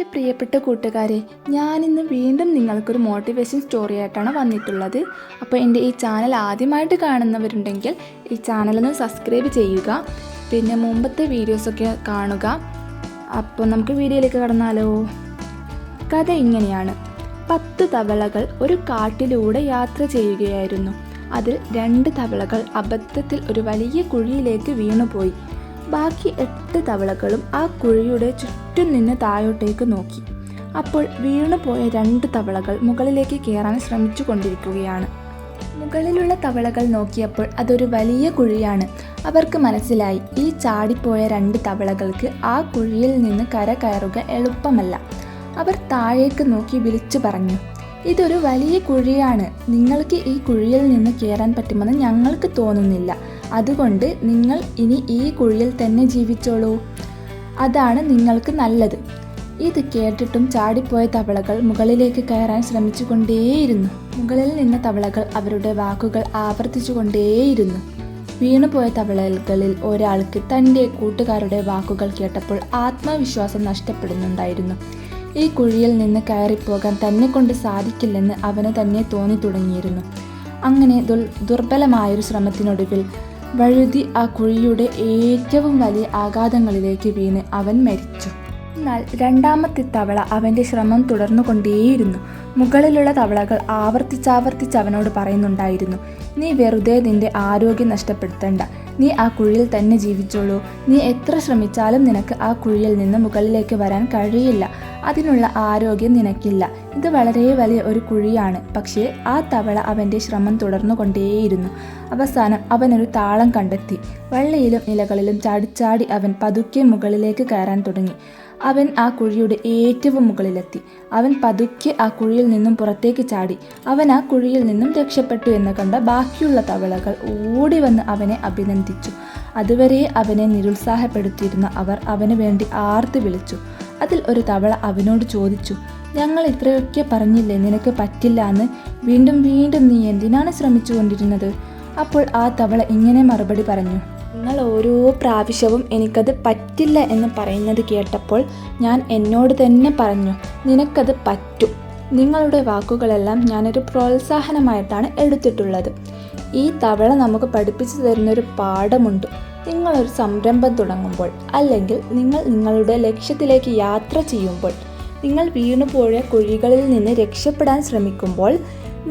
എൻ്റെ പ്രിയപ്പെട്ട കൂട്ടുകാരെ, ഞാനിന്ന് വീണ്ടും നിങ്ങൾക്കൊരു മോട്ടിവേഷൻ സ്റ്റോറി ആയിട്ടാണ് വന്നിട്ടുള്ളത്. അപ്പോൾ എൻ്റെ ഈ ചാനൽ ആദ്യമായിട്ട് കാണുന്നവരുണ്ടെങ്കിൽ ഈ ചാനലൊന്ന് സബ്സ്ക്രൈബ് ചെയ്യുക, പിന്നെ മുമ്പത്തെ വീഡിയോസൊക്കെ കാണുക. അപ്പോൾ നമുക്ക് വീഡിയോയിലേക്ക് കടന്നാലോ. കഥ ഇങ്ങനെയാണ്. 10 തവളകൾ ഒരു കാട്ടിലൂടെ യാത്ര ചെയ്യുകയായിരുന്നു. അതിൽ 2 തവളകൾ അബദ്ധത്തിൽ ഒരു വലിയ കുഴിയിലേക്ക് വീണുപോയി. ബാക്കി 8 തവളകളും ആ കുഴിയുടെ ചുറ്റും നിന്ന് താഴോട്ടേക്ക് നോക്കി. അപ്പോൾ വീണുപോയ 2 തവളകൾ മുകളിലേക്ക് കയറാൻ ശ്രമിച്ചു കൊണ്ടിരിക്കുകയാണ്. മുകളിലുള്ള തവളകൾ നോക്കിയപ്പോൾ അതൊരു വലിയ കുഴിയാണ്. അവർക്ക് മനസ്സിലായി, ഈ ചാടിപ്പോയ 2 തവളകൾക്ക് ആ കുഴിയിൽ നിന്ന് കയറുക എളുപ്പമല്ല. അവർ താഴേക്ക് നോക്കി വിളിച്ചു പറഞ്ഞു, ഇതൊരു വലിയ കുഴിയാണ്. നിങ്ങൾക്ക് ഈ കുഴിയിൽ നിന്ന് കയറാൻ പറ്റുമെന്ന് ഞങ്ങൾക്ക് തോന്നുന്നില്ല. അതുകൊണ്ട് നിങ്ങൾ ഇനി ഈ കുഴിയിൽ തന്നെ ജീവിച്ചോളൂ. അതാണ് നിങ്ങൾക്ക് നല്ലത്. ഇത് കേട്ടിട്ടും ചാടിപ്പോയ തവളകൾ മുകളിലേക്ക് കയറാൻ ശ്രമിച്ചു കൊണ്ടേയിരുന്നു. മുകളിൽ നിന്ന തവളകൾ അവരുടെ വാക്കുകൾ ആവർത്തിച്ചു കൊണ്ടേയിരുന്നു. വീണുപോയ തവളകളിൽ ഒരാൾക്ക് തൻ്റെ കൂട്ടുകാരുടെ വാക്കുകൾ കേട്ടപ്പോൾ ആത്മവിശ്വാസം നഷ്ടപ്പെടുന്നുണ്ടായിരുന്നു. ഈ കുഴിയിൽ നിന്ന് കയറിപ്പോകാൻ തന്നെ കൊണ്ട് സാധിക്കില്ലെന്ന് അവന് തന്നെ തോന്നി തുടങ്ങിയിരുന്നു. അങ്ങനെ ദുർബലമായൊരു ശ്രമത്തിനൊടുവിൽ വഴുതി ആ കുഴിയുടെ ഏറ്റവും വലിയ ആഘാതങ്ങളിലേക്ക് വീണ് അവൻ മരിച്ചു. എന്നാൽ 2ാമത്തെ തവള അവൻ്റെ ശ്രമം തുടർന്നു കൊണ്ടേയിരുന്നു. മുകളിലുള്ള തവളകൾ ആവർത്തിച്ചാവർത്തിച്ച് അവനോട് പറയുന്നുണ്ടായിരുന്നു, നീ വെറുതെ നിന്റെ ആരോഗ്യം നഷ്ടപ്പെടുത്തണ്ട. നീ ആ കുഴിയിൽ തന്നെ ജീവിച്ചോളൂ. നീ എത്ര ശ്രമിച്ചാലും നിനക്ക് ആ കുഴിയിൽ നിന്ന് മുകളിലേക്ക് വരാൻ കഴിയില്ല. അതിനുള്ള ആരോഗ്യം നിനക്കില്ല. ഇത് വളരെ വലിയ ഒരു കുഴിയാണ്. പക്ഷേ ആ തവള അവൻ്റെ ശ്രമം തുടർന്നു കൊണ്ടേയിരുന്നു. അവസാനം അവനൊരു താളം കണ്ടെത്തി. വള്ളിയിലും ഇലകളിലും ചാടിച്ചാടി അവൻ പതുക്കെ മുകളിലേക്ക് കയറാൻ തുടങ്ങി. അവൻ ആ കുഴിയുടെ ഏറ്റവും മുകളിലെത്തി. അവൻ പതുക്കെ ആ കുഴിയിൽ നിന്നും പുറത്തേക്ക് ചാടി. അവൻ ആ കുഴിയിൽ നിന്നും രക്ഷപ്പെട്ടു എന്ന് കണ്ട ബാക്കിയുള്ള തവളകൾ ഓടി വന്ന് അവനെ അഭിനന്ദിച്ചു. അതുവരെ അവനെ നിരുത്സാഹപ്പെടുത്തിയിരുന്ന അവർ അവന് വേണ്ടി ആർത്ത് വിളിച്ചു. അതിൽ ഒരു തവള അവനോട് ചോദിച്ചു, ഞങ്ങൾ ഇത്രയൊക്കെ പറഞ്ഞില്ലേ നിനക്ക് പറ്റില്ല എന്ന്? വീണ്ടും വീണ്ടും നീ എന്തിനാണ് ശ്രമിച്ചു കൊണ്ടിരുന്നത്? അപ്പോൾ ആ തവള ഇങ്ങനെ മറുപടി പറഞ്ഞു, നിങ്ങൾ ഓരോ പ്രാവശ്യവും എനിക്കത് പറ്റില്ല എന്ന് പറയുന്നത് കേട്ടപ്പോൾ ഞാൻ എന്നോട് തന്നെ പറഞ്ഞു, നിനക്കത് പറ്റും. നിങ്ങളുടെ വാക്കുകളെല്ലാം ഞാനൊരു പ്രോത്സാഹനമായിട്ടാണ് എടുത്തിട്ടുള്ളത്. ഈ തവള നമുക്ക് പഠിപ്പിച്ചു തരുന്നൊരു പാഠമുണ്ട്. നിങ്ങളൊരു സംരംഭം തുടങ്ങുമ്പോൾ, അല്ലെങ്കിൽ നിങ്ങൾ നിങ്ങളുടെ ലക്ഷ്യത്തിലേക്ക് യാത്ര ചെയ്യുമ്പോൾ, നിങ്ങൾ വീണുപോയ കുഴികളിൽ നിന്ന് രക്ഷപ്പെടാൻ ശ്രമിക്കുമ്പോൾ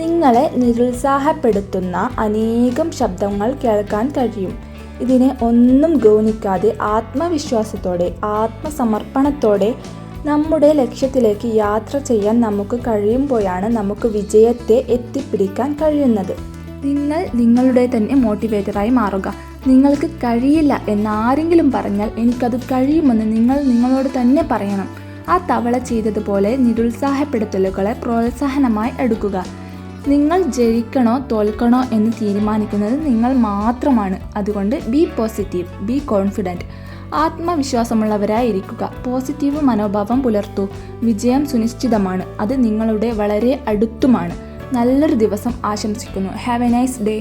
നിങ്ങളെ നിരുത്സാഹപ്പെടുത്തുന്ന അനേകം ശബ്ദങ്ങൾ കേൾക്കാൻ കഴിയും. ഇതിനെ ഒന്നും ഗൗനിക്കാതെ ആത്മവിശ്വാസത്തോടെ ആത്മസമർപ്പണത്തോടെ നമ്മുടെ ലക്ഷ്യത്തിലേക്ക് യാത്ര ചെയ്യാൻ നമുക്ക് കഴിയുമ്പോഴാണ് നമുക്ക് വിജയത്തെ എത്തിപ്പിടിക്കാൻ കഴിയുന്നത്. നിങ്ങൾ നിങ്ങളുടെ തന്നെ മോട്ടിവേറ്ററായി മാറുക. നിങ്ങൾക്ക് കഴിയില്ല എന്നാരെങ്കിലും പറഞ്ഞാൽ എനിക്കത് കഴിയുമെന്ന് നിങ്ങൾ നിങ്ങളോട് തന്നെ പറയണം. ആ തവള ചെയ്തതുപോലെ നിരുത്സാഹപ്പെടുത്തലുകളെ പ്രോത്സാഹനമായി എടുക്കുക. നിങ്ങൾ ജയിക്കണോ തോൽക്കണോ എന്ന് തീരുമാനിക്കുന്നത് നിങ്ങൾ മാത്രമാണ്. അതുകൊണ്ട് ബി പോസിറ്റീവ്, ബി കോൺഫിഡൻറ്റ്. ആത്മവിശ്വാസമുള്ളവരായിരിക്കുക. പോസിറ്റീവ് മനോഭാവം പുലർത്തൂ. വിജയം സുനിശ്ചിതമാണ്. അത് നിങ്ങളുടെ വളരെ അടുത്തുമാണ്. നല്ലൊരു ദിവസം ആശംസിക്കുന്നു. Have A nice day.